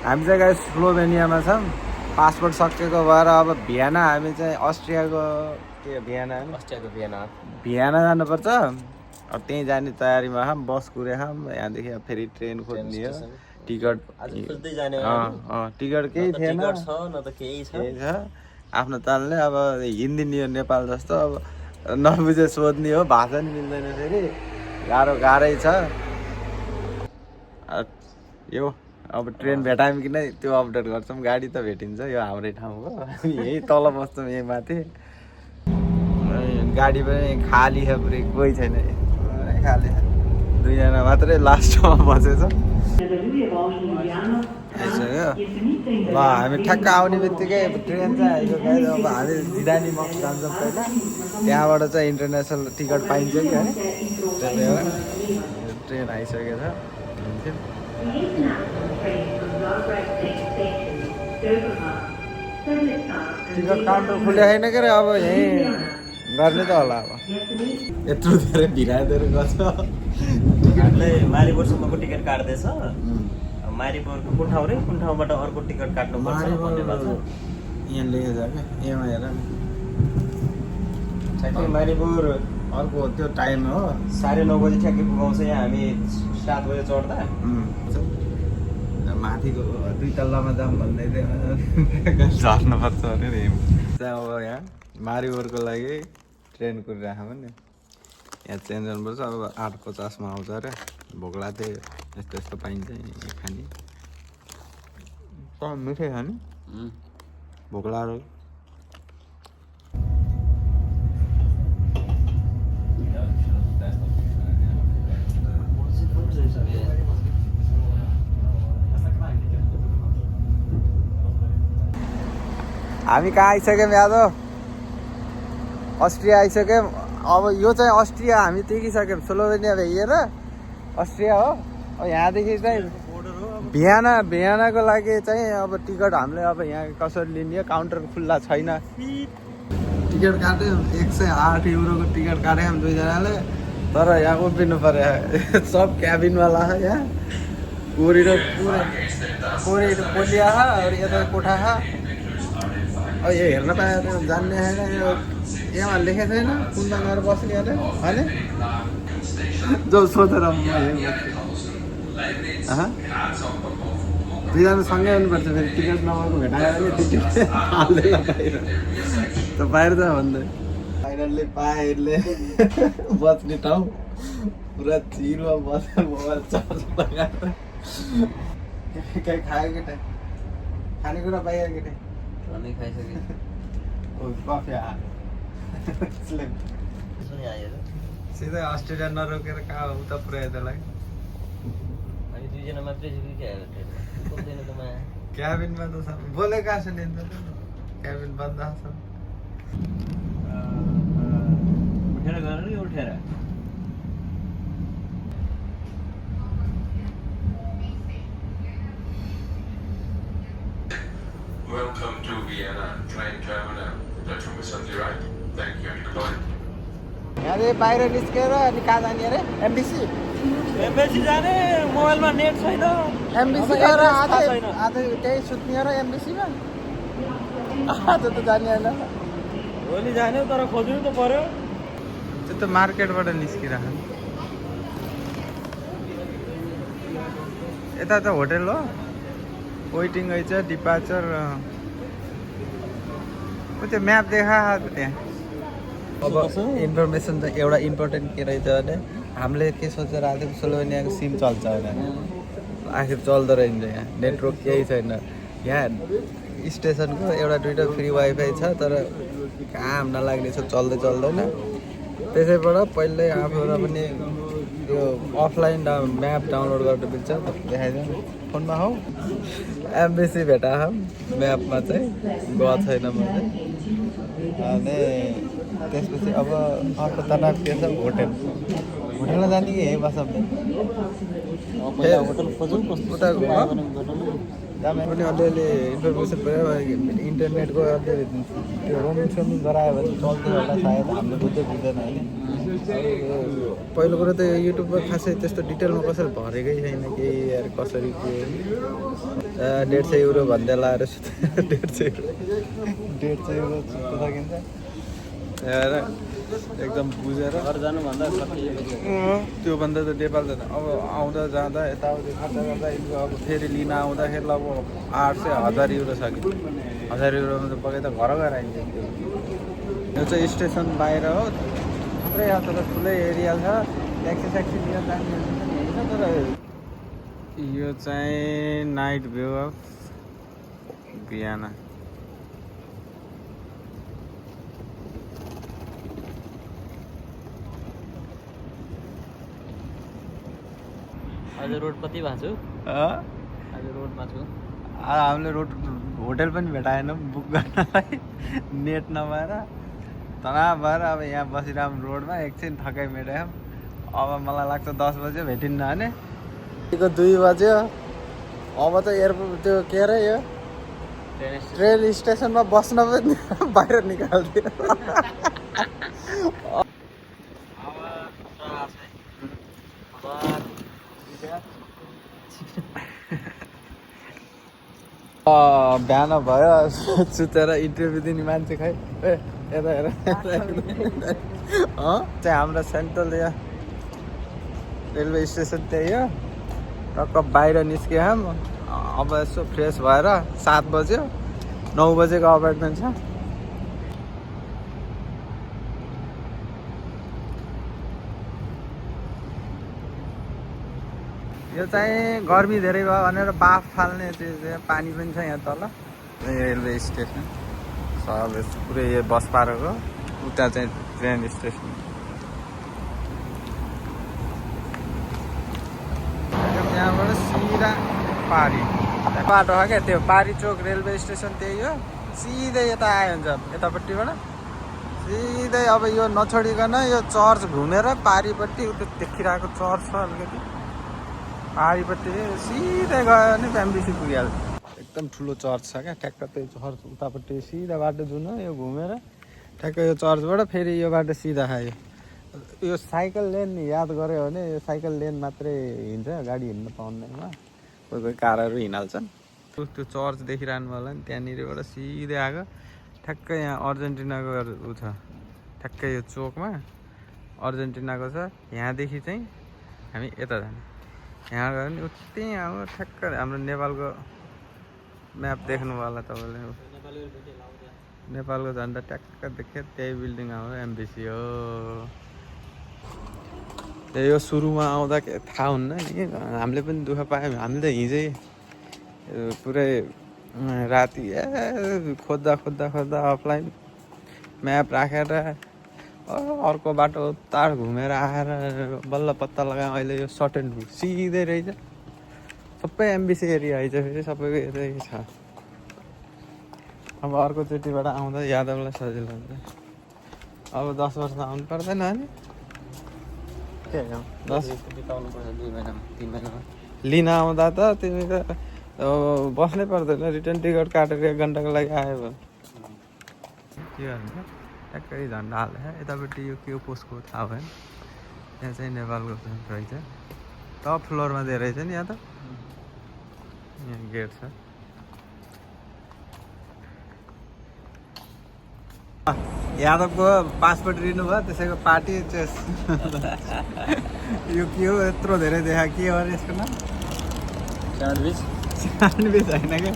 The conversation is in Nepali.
हामी चाहिँ गाइस स्लोभेनियामा छौँ। पासपोर्ट सकिएको भएर अब भियना हामी चाहिँ अस्ट्रियाको के भियना अस्ट्रियाको भियना जानुपर्छ। अब त्यहीँ जाने तयारीमा छौँ। बस कुरेको छौँ। यहाँदेखि फेरि ट्रेन खोज्ने हो। टिकट टिकट केही थिएन, न त केही छ। आफ्नो तालले अब हिन्दी नि हो नेपाल जस्तो। अब नबुझे सोध्ने हो, भाषा नि मिल्दैन, फेरि गाह्रै छ यो। अब ट्रेन भेटायौँ कि नै त्यो अपडेट गर्छौँ। गाडी त भेटिन्छ, यो हाम्रै ठाउँ हो। यही तल बस्छौँ, यही माथि। गाडी पनि खाली छ, पुरै कोही छैन, खाली छ। 2 जना मात्रै लास्टमा बसेछ। आइसक्यो ल। हामी ठ्याक्क आउने बित्तिकै ट्रेन चाहिँ आइसक्यो। अब हामी जिदानी मक्स जान्छौँ पहिला, त्यहाँबाट चाहिँ इन्टरनेसनल टिकट पाइन्छ कि है। ट्रेन आइसकेको छ। टिकट काउन्टर खुल्या छैन के अरे, अब यहीँ गर्ने त होला। अब यत्रो धेरै भिराइदिएर गछ। टिकटले मारिबोरसम्मको टिकट काट्दैछ। मारिबोरको कुन ठाउँ रे, कुन ठाउँबाट अर्को टिकट काट्नुपर्छ भन्ने बात छ। यहाँ लेखेको छ क्या, यहाँ हेर ठ्याक्कै मारिबोर अर्को त्यो टाइम हो। 9:30 बजी ठ्याक्कै पुगाउँछ यहाँ। हामी 7 बजे चढ्दा माथिको 2 तल्लामा जाऊँ भन्दै थियो। झर्नुपर्छ अरे चाहिँ अब यहाँ मारिबोरको लागि ट्रेन कुरिरहेको नि। यहाँ चेन्ज गर्नुपर्छ। अब 8:50मा आउँछ अरे। भोक लाग्थ्यो, यस्तो यस्तो पाइन्छ खाने। मिठै खाने, भोक लाग्यो। हामी कहाँ आइसक्यौँ यादव? अस्ट्रिया आइसक्यौँ। अब यो चाहिँ अस्ट्रिया हामी देखिसक्यौँ। स्लोभेनिया भइएर अस्ट्रिया हो। अब यहाँदेखि चाहिँ भियनाको लागि चाहिँ अब टिकट हामीले अब यहाँ कसरी लिने, काउन्टर खुल्ला छैन। टिकट काट्यौँ 108 युरोको टिकट काट्यौँ 2 जनाले। तर यहाँ उभिनु पर्यो। सब क्याबिनवाला छ यहाँ। कोरिडोर पोलिया छ और यता कोठा छ। अब यो हेर्न पायो जान्ने छैन। यो यहाँ लेखेको छैन कुनमा गएर बस्ने अरे होइन। जो सोधेर म यही बस्छु। 2 जना सँगै आउनुपर्छ। फेरि टिकट नभएको भेटायो भने टिकट हाल्दैन बाहिर। त बाहिर त भन्दै फाइनल्ली पाएले बस्ने ठाउँ। पुरा चिरमा बसेर मोबाइल चार्ज लगाएर केही खायो केटा? खानेकुरा पाइयो केटा? अनि खाइसके कफी सिधै अस्ट्रेलिया नरोकेर कहाँ उता पुऱ्यायो त्यसलाई? हामी 2 जना मात्रै छु कि क्याबिनमा त छ। बोलेको छ नि क्याबिन बन्द छ। उठेर गएर नि उठेर Welcome to Vienna train terminal. Platform is on the right. Thank you and goodbye. यहाँदेखि बाहिर निस्केर अनि कहाँ जाने अरे? एमबिसी जाने। मोबाइलमा नेट छैन। एमबिसी गएर आज त्यही सुत्ने र एमबिसीमा आज त जाने होइन। भोलि जाने तर खोज्नु त पर्यो। त्यो त मार्केटबाट निस्किरहेको। यता त होटेल हो। वेटिङ है छ डिपार्चर। त्यो म्याप देखा त्यहाँ। अब इन्फर्मेसन त एउटा इम्पोर्टेन्ट के रहेछ भने हामीले के सोचेर आएको थियौँ स्लोभेनियाको सिम चल्छ भने आखिर चल्दो रहेछ। यहाँ नेटवर्क केही छैन। यहाँ स्टेसनको एउटा 2टा फ्री वाइफाई छ तर काम नलाग्ने छ, चल्दैन। त्यसैबाट पहिल्यै आफूलाई पनि त्यो अफलाइन म्याप डाउनलोड गर्न मिल्छ। देखाइदिउँ फोनमा हौ। एमबिसी भेटाएको म्यापमा चाहिँ गएको छैन म चाहिँ। अनि त्यसपछि अब अर्को तनाव के छ? होटेलमा जाने कि यहीँ बस्छ? होटल खोजौँ उता दामी पनि अलिअलि इन्फर्मेसन भयो। इन्टरनेटको अलिअलि त्यो रोमिङ गरायो भने चल्थ्यो होला सायद। हामीले बुझ्दैन होइन। पहिलो कुरो त युट्युबमा खासै त्यस्तो डिटेलमा कसैले भरेकै छैन कि यार कसरी के 150 युरो भन्दै लाएर 150 युरो छुट्टो सकिन्छ यार एकदम बुझेर घर जानुभन्दा कति त्योभन्दा त नेपाल जाँदा अब आउँदा जाँदा यताउति खर्च गर्दा अब फेरि लिन आउँदाखेरि अब 800-1000 युरो छ कि 1000 युरोमा त पक्कै त घर गएर आइन्छ यो चाहिँ स्टेसन बाहिर हो थुप्रै यहाँ तर ठुलै एरिया छ ट्याक्सी लिएर जाने होइन तर यो चाहिँ नाइट भ्यू अफ भियना आज रोड कति भएको छु आज रोडमा छु हामीले होटल पनि भेटाएन बुक गर्नलाई नेट नभएर तनाव भएर अब यहाँ बसिरहौँ रोडमा एकछिन थकाइ मेटायौँ अब मलाई लाग्छ 10 बजे भेटिन्न भने 2 बज्यो अब त एयरपोर्ट त्यो के अरे यो ट्रेन स्टेसनमा बस्न पनि बाहिर निकाल्दियो बिहान भयो सुतेर इन्टरभ्यू दिने मान्छे खै ए यता हेर चाहिँ हाम्रो सेन्ट्रल यहाँ रेलवे स्टेसन त्यही हो टक्क बाहिर निस्क्यौँ अब यसो फ्रेस भएर 7 बज्यो 9 बजेको अपार्टमेन्ट छ यो चाहिँ गर्मी धेरै भयो भनेर बाफ फाल्ने चाहिँ पानी पनि छ यहाँ तल रेलवे स्टेसन सब पुरै यो बस पार्कको उता चाहिँ ट्रेन स्टेसन त्यहाँबाट सिधा पारी बाटो हो क्या त्यो पारी चोक रेलवे स्टेसन त्यही हो सिधै यता आयो हुन्छ यतापट्टिबाट सिधै अब यो नछोडिकन यो चर्च घुमेर पारीपट्टि उता देखिरहेको चर्च छ अलिकति पारीपट्टि सिधै गयो भने एमबिसी पुगिहाल्छ एकदम ठुलो चर्च छ क्या ठ्याक्क त्यो चर्च उतापट्टि सिधा बाटो जुन यो घुमेर ठ्याक्क यो चर्चबाट फेरि यो बाटो सिधा आयो यो साइकल लेन याद गऱ्यो भने यो साइकल लेन मात्रै हिँड्छ गाडी हिँड्न पाउँदैनमा कोही कोही कारहरू हिँडाल्छन् त्यो चर्च देखिरहनु होला नि त्यहाँनिरबाट सिधै आएको ठ्याक्क यहाँ अर्जेन्टिनाको ऊ छ ठ्याक्कै यो चोकमा अर्जेन्टिनाको छ यहाँदेखि चाहिँ हामी यता जाने यहाँ गयो भने उतै आउँ ठ्याक्क हाम्रो नेपालको म्याप देख्नु होला तपाईँले नेपालको झन्डा ट्याक्क देख्यो त्यही बिल्डिङ आउँछ एमबिसी हो यो सुरुमा आउँदा थाहा हुन्न नि हामीले पनि दुःख पायौँ हामीले त हिजै पुरै राति खोज्दा अफलाइन म्याप राखेर अर्को बाटो तार घुमेर आएर बल्ल पत्ता लगाएँ अहिले यो सर्ट एन्ड रुट सिधै रहेछ सबै एमबिसी एरिया आइज फेरि सबैको यतै छ अब अर्कोचोटिबाट आउँदा यादवलाई सजिलो हुन्छ अब 10 वर्ष आउनु पर्दैन नि के 10 बिताउनु पर्छ 2 महिनामा 3 महिनामा लिन आउँदा त तिमी त बस्नै पर्दैन रिटर्न टिकट काटेर 1 घन्टाको लागि आयो भने के भन्छ ट्याक्कै झन्डा हाल्छ यतापट्टि यो के पोस्टको थाहा भएन त्यहाँ चाहिँ नेपालको रहेछ टप फ्लोरमा दिएर रहेछ नि यहाँ त यहाँ गेट छ यादवको पासपोर्ट रिन्यु भयो त्यसैको पार्टी यो के हो यत्रो धेरै देखा के हो यसको नाम स्यान्डविच होइन क्या